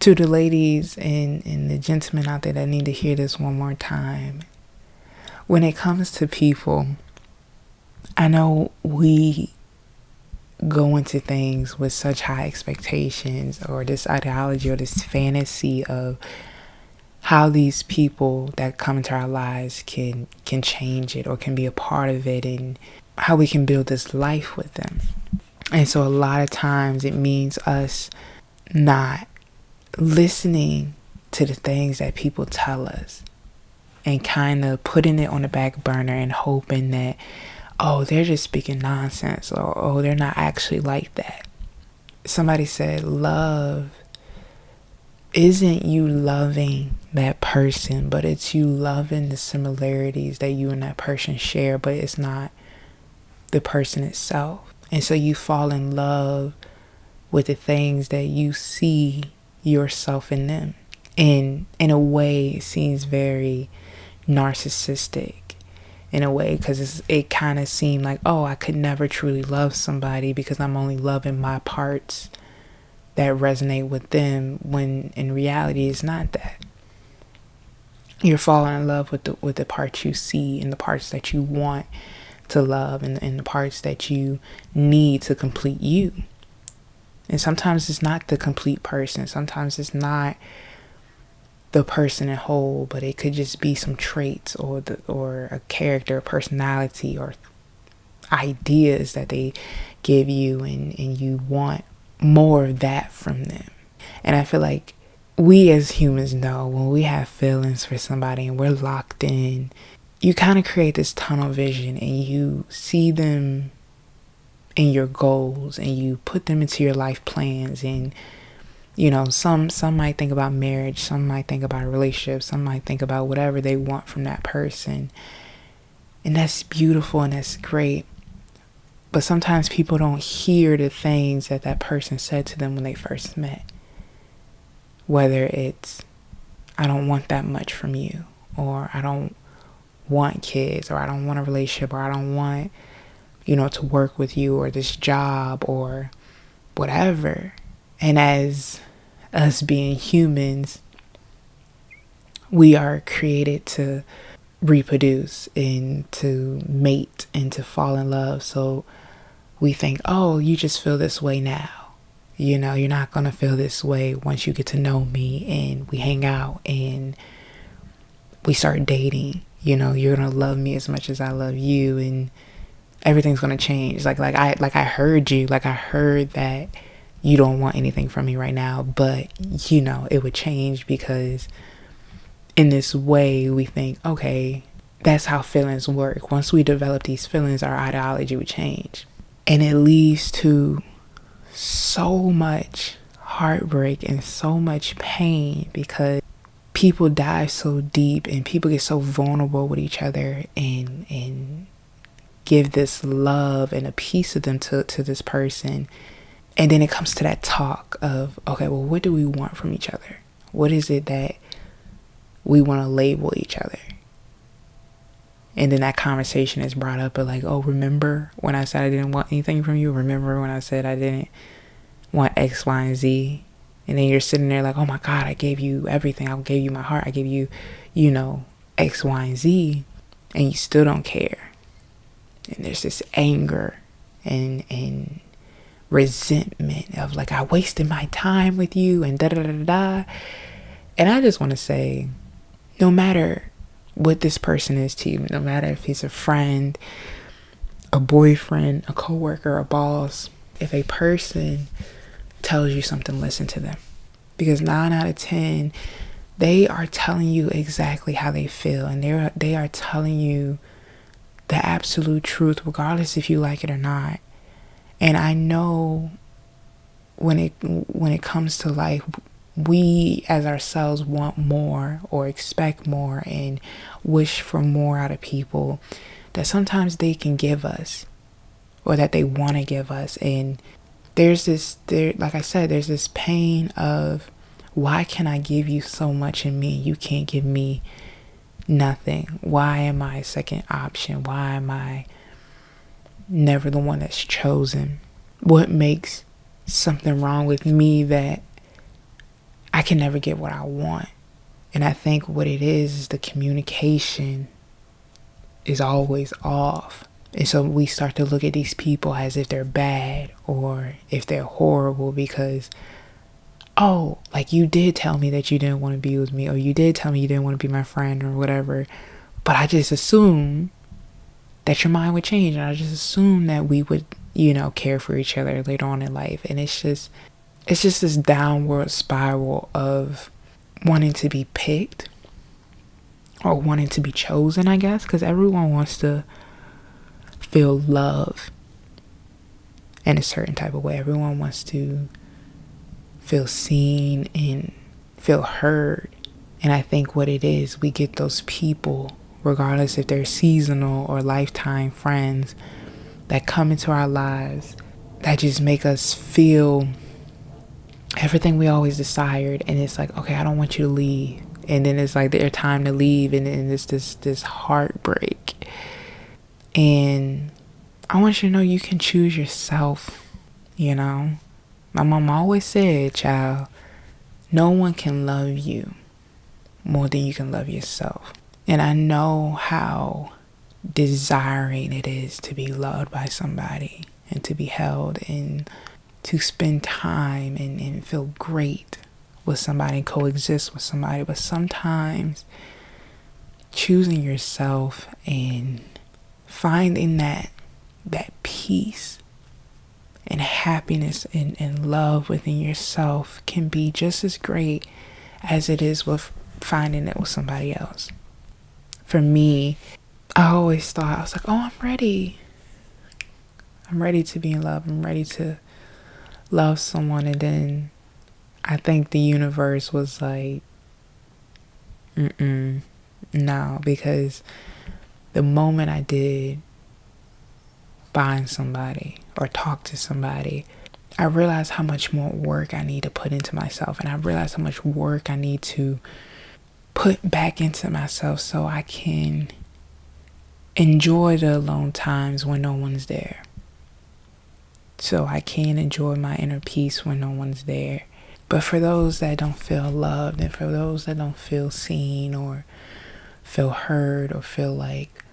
To the ladies and the gentlemen out there that need to hear this one more time, when it comes to people, I know we go into things with such high expectations, or this ideology or this fantasy of how these people that come into our lives can change it or can be a part of it, and how we can build this life with them. And so a lot of times it means us not listening to the things that people tell us and kind of putting it on the back burner and hoping that, oh, they're just speaking nonsense, or oh, they're not actually like that. Somebody said love isn't you loving that person, but it's you loving the similarities that you and that person share, but it's not the person itself. And so you fall in love with the things that you see yourself in them. And in a way, it seems very narcissistic in a way, because it kind of seemed like, oh, I could never truly love somebody because I'm only loving my parts that resonate with them, when in reality it's not that. You're falling in love with the parts you see, and the parts that you want to love, and the parts that you need to complete you. And sometimes it's not the complete person. Sometimes it's not the person in whole, but it could just be some traits or a character, personality, or ideas that they give you, and you want more of that from them. And I feel like we as humans know when we have feelings for somebody and we're locked in, you kind of create this tunnel vision, and you see them in your goals, and you put them into your life plans. And you know, some might think about marriage, some might think about a relationship, some might think about whatever they want from that person. And that's beautiful and that's great. But sometimes people don't hear the things that person said to them when they first met. Whether it's, I don't want that much from you, or I don't want kids, or I don't want a relationship, or I don't want, to work with you, or this job, or whatever. And as us being humans, we are created to reproduce and to mate and to fall in love. So we think, oh, you just feel this way now. You're not going to feel this way once you get to know me and we hang out and we start dating. You're going to love me as much as I love you, and everything's going to change. Like I heard you, like I heard that you don't want anything from me right now, but it would change, because in this way we think, okay, that's how feelings work. Once we develop these feelings, our ideology would change. And it leads to so much heartbreak and so much pain, because people dive so deep and people get so vulnerable with each other and give this love and a piece of them to this person. And then it comes to that talk of, okay, well, what do we want from each other? What is it that we want to label each other? And then that conversation is brought up of like, oh, remember when I said I didn't want anything from you? Remember when I said I didn't want X, Y, and Z? And then you're sitting there like, oh my God, I gave you everything. I gave you my heart. I gave you, X, Y, and Z. And you still don't care. And there's this anger and resentment of like, I wasted my time with you and da da da da. And I just want to say, no matter what this person is to you, no matter if he's a friend, a boyfriend, a coworker, a boss, if a person tells you something, listen to them. Because 9 out of 10, they are telling you exactly how they feel, and they are telling you the absolute truth, regardless if you like it or not. And I know when it comes to life, we as ourselves want more or expect more and wish for more out of people that sometimes they can give us, or that they want to give us. And like I said, there's this pain of, why can I give you so much in me, you can't give me nothing? Why am I a second option? Why am I never the one that's chosen? What makes something wrong with me that I can never get what I want. And I think what it is the communication is always off. And so we start to look at these people as if they're bad or if they're horrible because, oh, like you did tell me that you didn't want to be with me, or you did tell me you didn't want to be my friend or whatever. But I just assumed that your mind would change. And I just assumed that we would, care for each other later on in life. And it's just this downward spiral of wanting to be picked or wanting to be chosen, I guess, because everyone wants to feel love in a certain type of way. Everyone wants to feel seen and feel heard. And I think what it is, we get those people, regardless if they're seasonal or lifetime friends, that come into our lives that just make us feel everything we always desired. And it's like, okay, I don't want you to leave. And then it's like their time to leave, and then it's this heartbreak. And I want you to know you can choose yourself, My mom always said, child, no one can love you more than you can love yourself. And I know how desiring it is to be loved by somebody and to be held and to spend time and feel great with somebody and coexist with somebody. But sometimes choosing yourself and finding that peace and happiness and love within yourself can be just as great as it is with finding it with somebody else. For me, I always thought, I was like, oh, I'm ready. I'm ready to be in love. I'm ready to love someone. And then I think the universe was like, no, because the moment I did find somebody or talk to somebody, I realized how much more work I need to put into myself. And I realized how much work I need to put back into myself so I can enjoy the alone times when no one's there. So I can enjoy my inner peace when no one's there. But for those that don't feel loved, and for those that don't feel seen or feel heard or feel like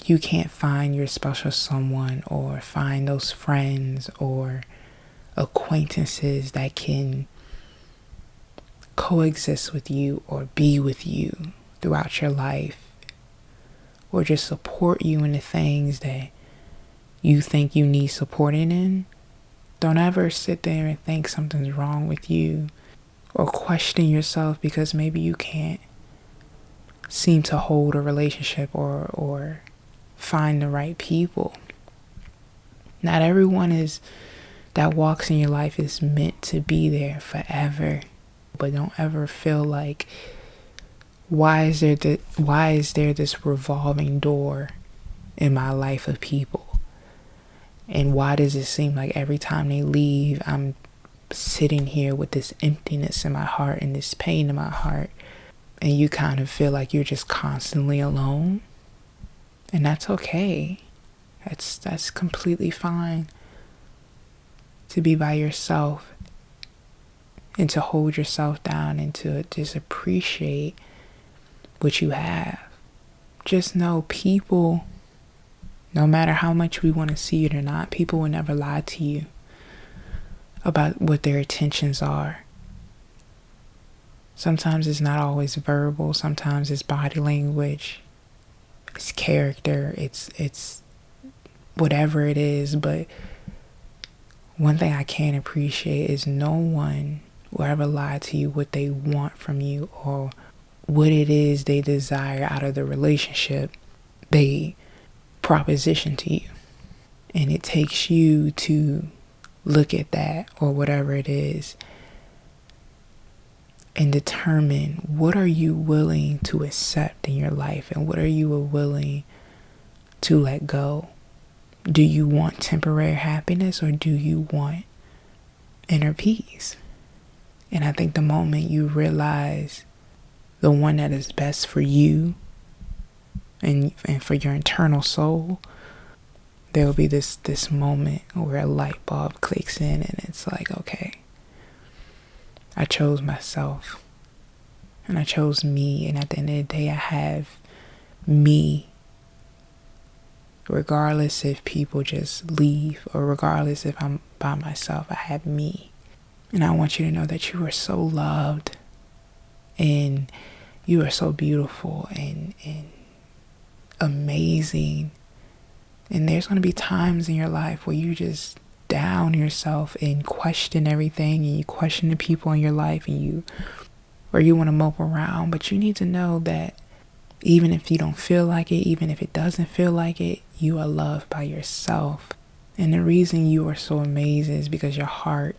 you can't find your special someone or find those friends or acquaintances that can coexist with you or be with you throughout your life or just support you in the things that you think you need supporting in, don't ever sit there and think something's wrong with you or question yourself because maybe you can't seem to hold a relationship or find the right people. Not everyone that walks in your life is meant to be there forever. But don't ever feel like, why is there this revolving door in my life of people? And why does it seem like every time they leave, I'm sitting here with this emptiness in my heart and this pain in my heart? And you kind of feel like you're just constantly alone. And that's okay. That's completely fine to be by yourself and to hold yourself down and to just appreciate what you have. Just know people, no matter how much we want to see it or not, people will never lie to you about what their intentions are. Sometimes it's not always verbal. Sometimes it's body language. It's character. It's whatever it is. But one thing I can't appreciate is no one will ever lie to you what they want from you or what it is they desire out of the relationship they proposition to you. And it takes you to look at that or whatever it is and determine what are you willing to accept in your life and what are you willing to let go. Do you want temporary happiness or do you want inner peace? And I think the moment you realize the one that is best for you and for your internal soul, there will be this moment where a light bulb clicks in and it's like, okay, I chose myself. And I chose me. And at the end of the day, I have me. Regardless if people just leave or regardless if I'm by myself, I have me. And I want you to know that you are so loved and you are so beautiful and amazing. And there's going to be times in your life where you just down yourself and question everything, and you question the people in your life, and you want to mope around. But you need to know that even if you don't feel like it, even if it doesn't feel like it, you are loved by yourself. And the reason you are so amazing is because your heart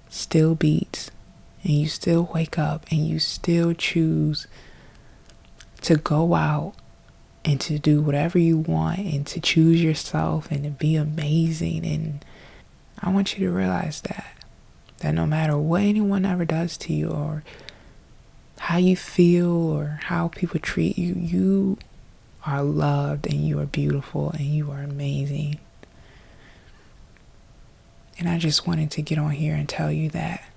still beats, and you still wake up, and you still choose to go out and to do whatever you want, and to choose yourself, and to be amazing. And I want you to realize that no matter what anyone ever does to you, or how you feel, or how people treat you, you are loved, and you are beautiful, and you are amazing. And I just wanted to get on here and tell you that